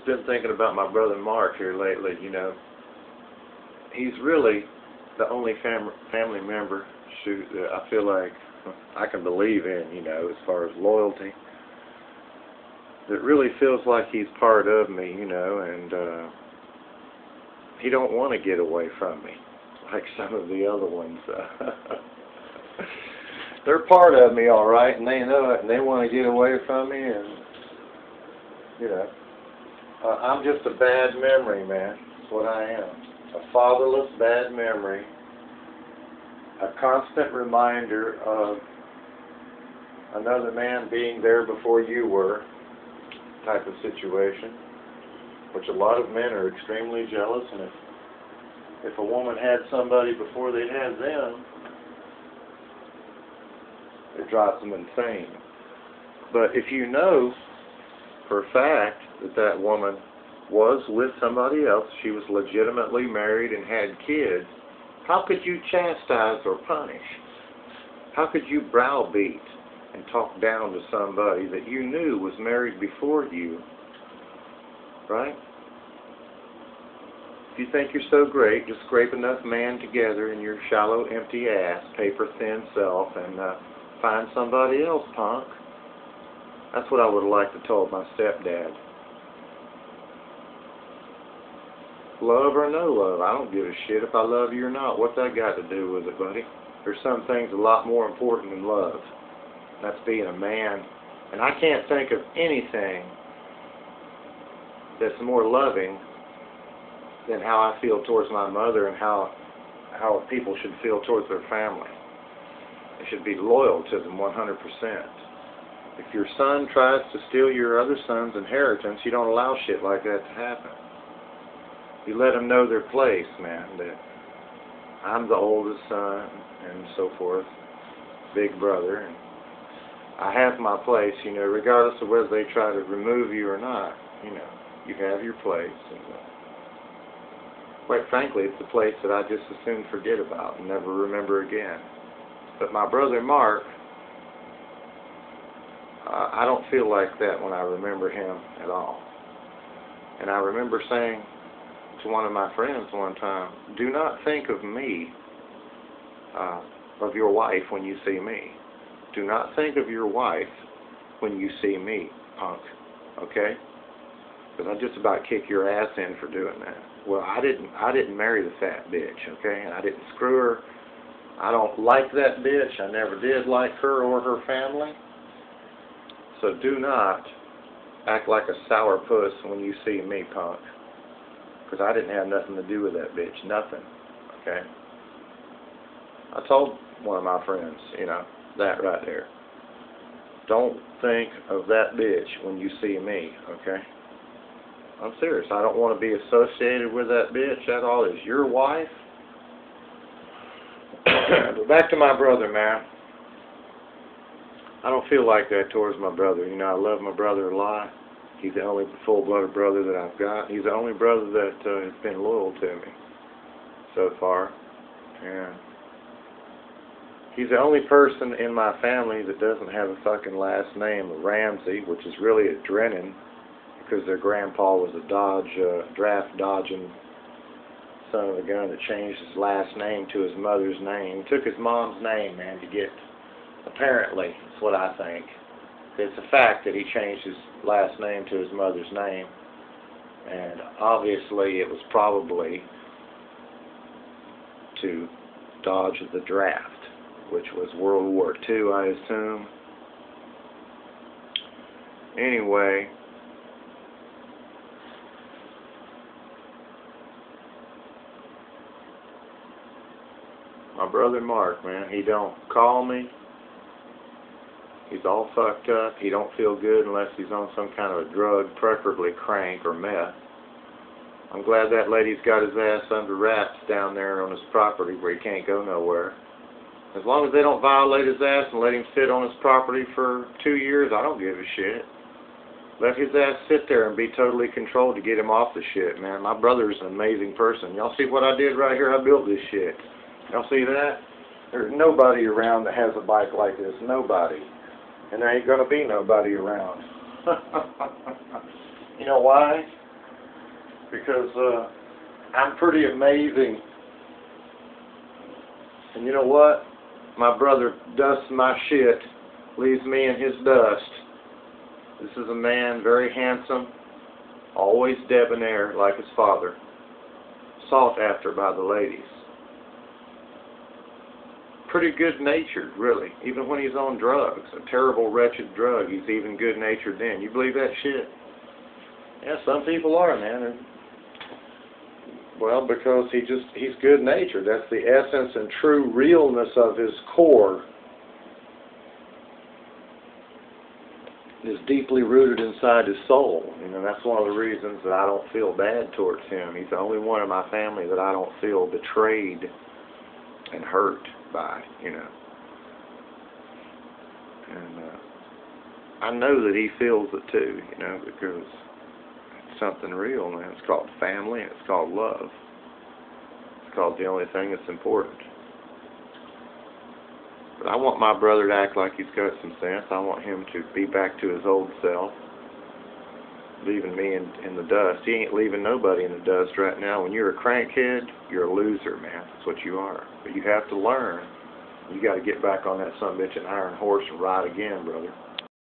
just been thinking about my brother Mark here lately. You know, he's really the only family member that I feel like I can believe in, you know, as far as loyalty. That really feels like he's part of me, you know, and he don't want to get away from me like some of the other ones. They're part of me, all right, and they know it, and they want to get away from me, and, you know, I'm just a bad memory, man. That's what I am. A fatherless bad memory. A constant reminder of another man being there before you were type of situation, which a lot of men are extremely jealous, and if a woman had somebody before they had them, it drives them insane. But if you know for a fact that that woman was with somebody else, she was legitimately married and had kids, how could you chastise or punish? How could you browbeat and talk down to somebody that you knew was married before you? Right? If you think you're so great, just scrape enough man together in your shallow, empty ass, paper-thin self and find somebody else, punk. That's what I would have liked to told my stepdad. Love or no love, I don't give a shit if I love you or not. What's that got to do with it, buddy? There's some things a lot more important than love. That's being a man. And I can't think of anything that's more loving than how I feel towards my mother and how people should feel towards their family. They should be loyal to them 100%. If your son tries to steal your other son's inheritance, you don't allow shit like that to happen. You let them know their place, man, that I'm the oldest son and so forth, big brother, and I have my place, you know, regardless of whether they try to remove you or not, you know, you have your place. And, quite frankly, it's a place that I just as soon forget about and never remember again. But my brother Mark, I don't feel like that when I remember him at all. And I remember saying to one of my friends one time, do not think of me, of your wife when you see me. Do not think of your wife when you see me, punk. Okay? Because I'd just about kick your ass in for doing that. Well, I didn't marry the fat bitch, okay? And I didn't screw her. I don't like that bitch. I never did like her or her family. So do not act like a sourpuss when you see me, punk. Because I didn't have nothing to do with that bitch. Nothing. Okay? I told one of my friends, you know, that right there. Don't think of that bitch when you see me, okay? I'm serious. I don't want to be associated with that bitch at all. Is your wife? But back to my brother, man. I don't feel like that towards my brother. You know, I love my brother a lot. He's the only full-blooded brother that I've got. He's the only brother that has been loyal to me so far. And he's the only person in my family that doesn't have a fucking last name of Ramsey, which is really a Drennan, because their grandpa was a draft-dodging son of a gun that changed his last name to his mother's name. He took his mom's name, man, to get, apparently, that's what I think. It's a fact that he changed his last name to his mother's name, and obviously it was probably to dodge the draft, which was World War II, I assume. Anyway, my brother Mark, man, he don't call me. He's all fucked up. He don't feel good unless he's on some kind of a drug, preferably crank or meth. I'm glad that lady's got his ass under wraps down there on his property where he can't go nowhere. As long as they don't violate his ass and let him sit on his property for 2 years, I don't give a shit. Let his ass sit there and be totally controlled to get him off the shit, man. My brother's an amazing person. Y'all see what I did right here? I built this shit. Y'all see that? There's nobody around that has a bike like this. Nobody. And there ain't going to be nobody around. You know why? because I'm pretty amazing. And you know what? My brother dusts my shit, leaves me in his dust. This is a man very handsome, always debonair like his father, sought after by the ladies. Pretty good-natured, really. Even when he's on drugs, a terrible, wretched drug, he's even good-natured then. You believe that shit? Yeah, some people are, man. And, well, because he's good-natured. That's the essence and true realness of his core. Is deeply rooted inside his soul. You know, that's one of the reasons that I don't feel bad towards him. He's the only one in my family that I don't feel betrayed and hurt by, you know. And I know that he feels it too, you know, because it's something real, man. It's called family, and it's called love. It's called the only thing that's important. But I want my brother to act like he's got some sense. I want him to be back to his old self, leaving me in the dust. He ain't leaving nobody in the dust right now. When you're a crankhead, you're a loser, man. That's what you are. But you have to learn. You got to get back on that sumbitch and IronHorse and ride again, brother.